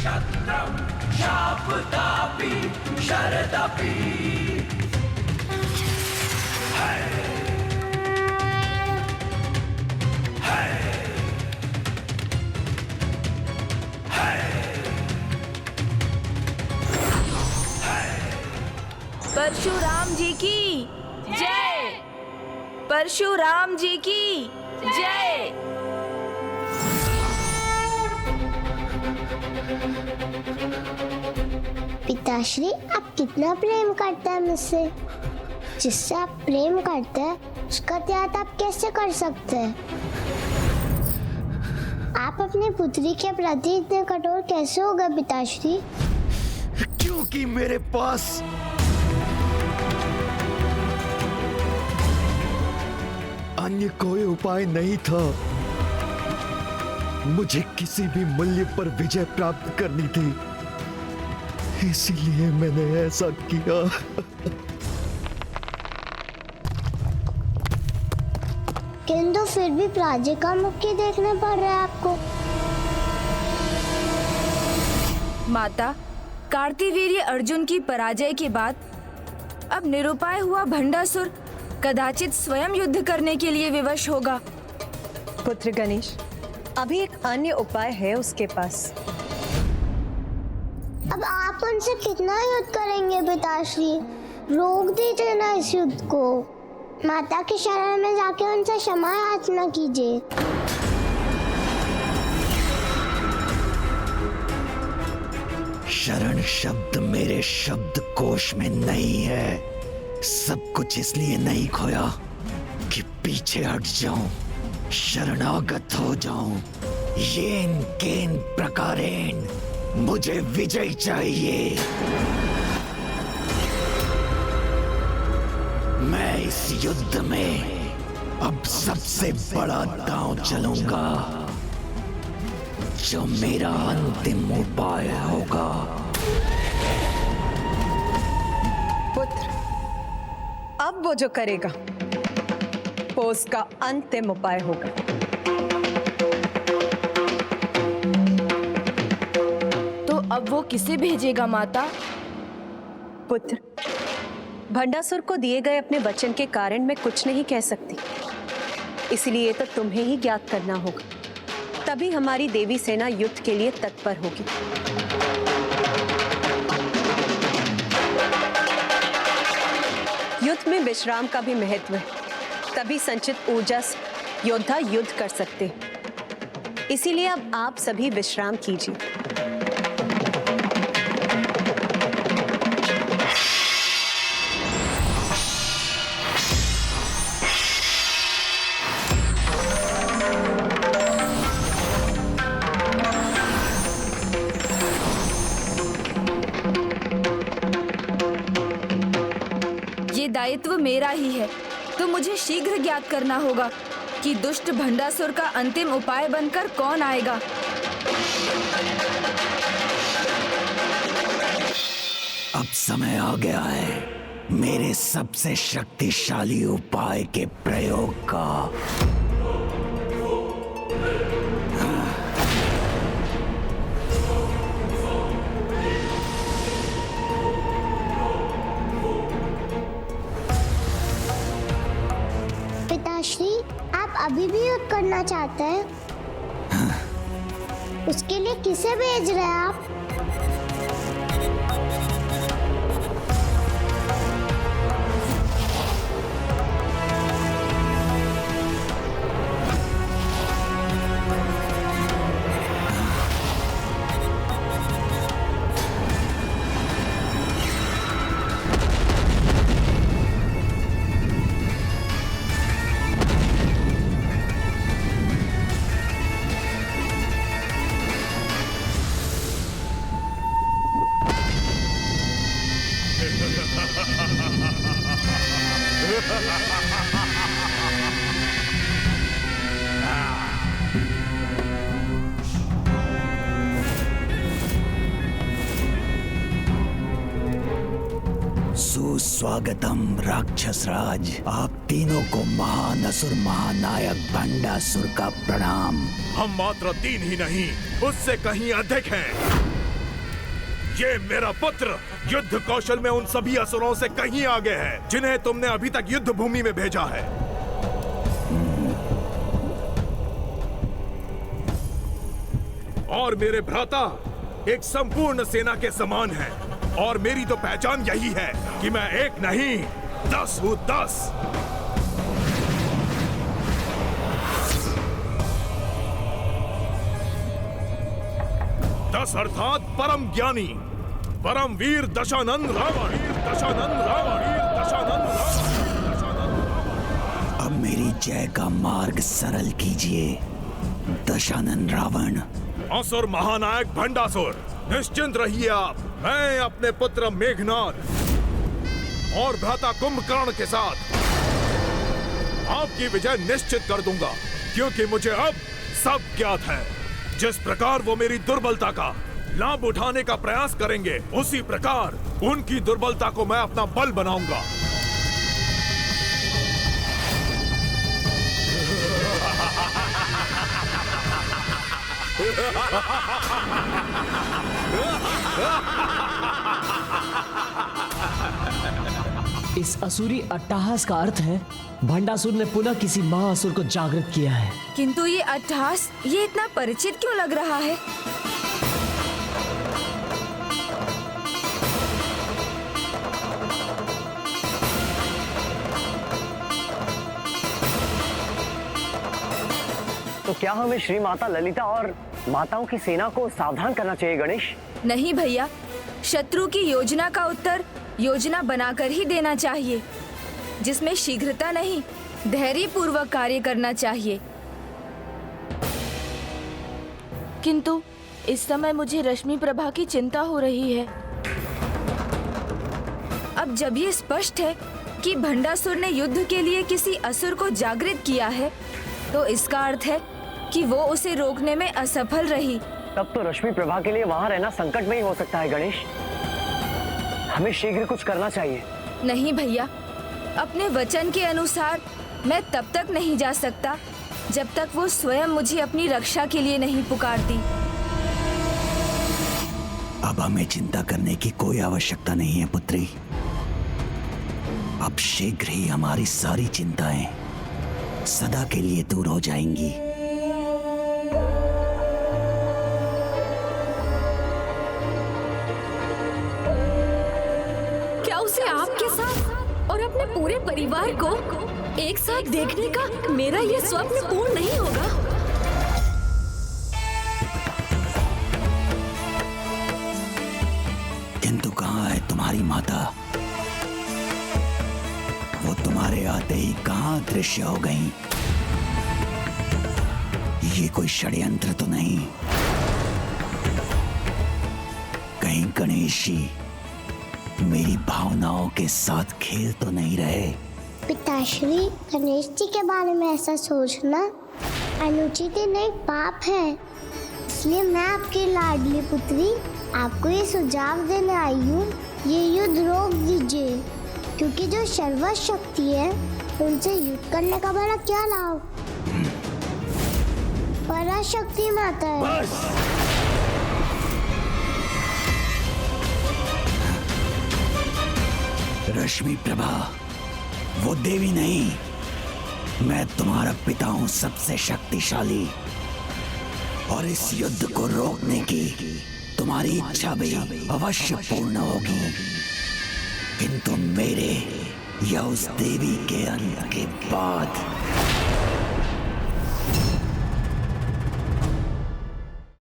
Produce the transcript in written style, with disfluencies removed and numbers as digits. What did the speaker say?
क्षत्रं शापतापि शरदपि परशुराम जी की जय। परशुराम जी की जय। पिताश्री, आप कितना प्रेम करते हैं मुझसे? जिससे आप प्रेम करते हैं उसका त्याग आप कैसे कर सकते हैं? आप अपनी पुत्री के प्रति इतने कठोर कैसे हो गए पिताश्री? क्योंकि मेरे पास अन्य कोई उपाय नहीं था। मुझे किसी भी मूल्य पर विजय प्राप्त करनी थी, इसीलिए मैंने ऐसा किया। किंतु फिर भी पराजय का मुख ही देखना पड़ रहा है आपको। माता, कार्तिवीर्य अर्जुन की पराजय के बाद अब निरुपाय हुआ भंडासुर कदाचित स्वयं युद्ध करने के लिए विवश होगा। पुत्र गणेश, अभी एक अन्य उपाय है उसके पास। अब आप उनसे कितना युद्ध करेंगे पिताश्री? रोक दीजिए ना इस युद्ध को। माता की शरण में जाके उनसे क्षमा याचना कीजिए। शरण शब्द मेरे शब्द कोश में नहीं है। सब कुछ इसलिए नहीं खोया कि पीछे हट जाऊं, शरणागत हो जाऊं। येन केन प्रकारेण मुझे विजय चाहिए। मैं इस युद्ध में अब सबसे बड़ा दांव चलूंगा, जो मेरा अंतिम उपाय होगा। पुत्र, अब वो जो करेगा वो उसका अंतिम उपाय होगा। तो अब वो किसे भेजेगा माता? पुत्र, भंडासुर को दिए गए अपने वचन के कारण मैं कुछ नहीं कह सकती, इसलिए तो तुम्हें ही ज्ञात करना होगा। तभी हमारी देवी सेना युद्ध के लिए तत्पर होगी। युद्ध में विश्राम का भी महत्व है, तभी संचित ऊर्जा से योद्धा युद्ध कर सकते हैं। इसीलिए अब आप सभी विश्राम कीजिए। दायित्व मेरा ही है, तो मुझे शीघ्र ज्ञात करना होगा कि दुष्ट भंडासुर का अंतिम उपाय बनकर कौन आएगा। अब समय आ गया है मेरे सबसे शक्तिशाली उपाय के प्रयोग का। पिताश्री, आप अभी भी युद्ध करना चाहते हैं? उसके लिए किसे भेज रहे हैं आप? सुस्वागतम राक्षस राज, आप तीनों को महान असुर महानायक भंडासुर का प्रणाम। हम मात्र 3 ही नहीं, उससे कहीं अधिक हैं। ये मेरा पुत्र युद्ध कौशल में उन सभी असुरों से कहीं आगे है जिन्हें तुमने अभी तक युद्ध भूमि में भेजा है। और मेरे भ्राता एक संपूर्ण सेना के समान है, और मेरी तो पहचान यही है कि मैं एक नहीं 10 हूं, 10। अर्थात परम ज्ञानी, परम वीर दशानंद रावण, दशानंद रावण, दशानंद रावण। अब मेरी जय का मार्ग सरल कीजिए दशानंद रावण। असुर महानायक भंडासुर, निश्चिंत रहिए आप। मैं अपने पुत्र मेघनाद और भ्राता कुंभकर्ण के साथ आपकी विजय निश्चित कर दूंगा, क्योंकि मुझे अब सब ज्ञात है। जिस प्रकार वो मेरी दुर्बलता का लाभ उठाने का प्रयास करेंगे, उसी प्रकार उनकी दुर्बलता को मैं अपना बल बनाऊंगा। इस असुरी अट्टहास का अर्थ है भंडासुर ने पुनः किसी महाअसुर को जागृत किया है। किंतु ये अट्टहास ये इतना परिचित क्यों लग रहा है? तो क्या हमें श्री माता ललिता और माताओं की सेना को सावधान करना चाहिए गणेश? नहीं भैया, शत्रु की योजना का उत्तर योजना बनाकर ही देना चाहिए, जिसमें शीघ्रता नहीं, धैर्य पूर्वक कार्य करना चाहिए। किंतु इस समय मुझे रश्मि प्रभा की चिंता हो रही है। अब जब ये स्पष्ट है कि भंडासुर ने युद्ध के लिए किसी असुर को जागृत किया है, तो इसका अर्थ है कि वो उसे रोकने में असफल रही। तब तो रश्मि प्रभा के लिए वहाँ रहना संकट में ही हो सकता है गणेश। हमें शीघ्र कुछ करना चाहिए। नहीं भैया, अपने वचन के अनुसार मैं तब तक नहीं जा सकता जब तक वो स्वयं मुझे अपनी रक्षा के लिए नहीं पुकारती। अब हमें चिंता करने की कोई आवश्यकता नहीं है पुत्री। अब शीघ्र ही हमारी सारी चिंताएं सदा के लिए दूर हो जाएंगी। क्या उसे आपके साथ और अपने पूरे परिवार को एक साथ देखने का मेरा ये स्वप्न पूर्ण नहीं होगा? किंतु कहाँ है तुम्हारी माता? वो तुम्हारे आते ही कहाँ दृश्य हो गई? ये कोई षड्यंत्र तो नहीं? कहीं गणेश जी मेरी भावनाओं के साथ खेल तो नहीं रहे? पिताश्री, गणेश जी के बारे में ऐसा सोचना अनुचित नहीं, पाप है। इसलिए मैं आपकी लाडली पुत्री आपको ये सुझाव देने आई हूँ, ये युद्ध रोक दीजिए, क्योंकि जो सर्वशक्ति है उनसे युद्ध करने का बड़ा क्या लाभ? पराशक्ति माता है। रश्मि प्रभा वो देवी नहीं, मैं तुम्हारा पिता हूं, सबसे शक्तिशाली। और इस युद्ध को रोकने की तुम्हारी इच्छा भी अवश्य पूर्ण होगी, किंतु मेरे या उस देवी के अंत के बाद।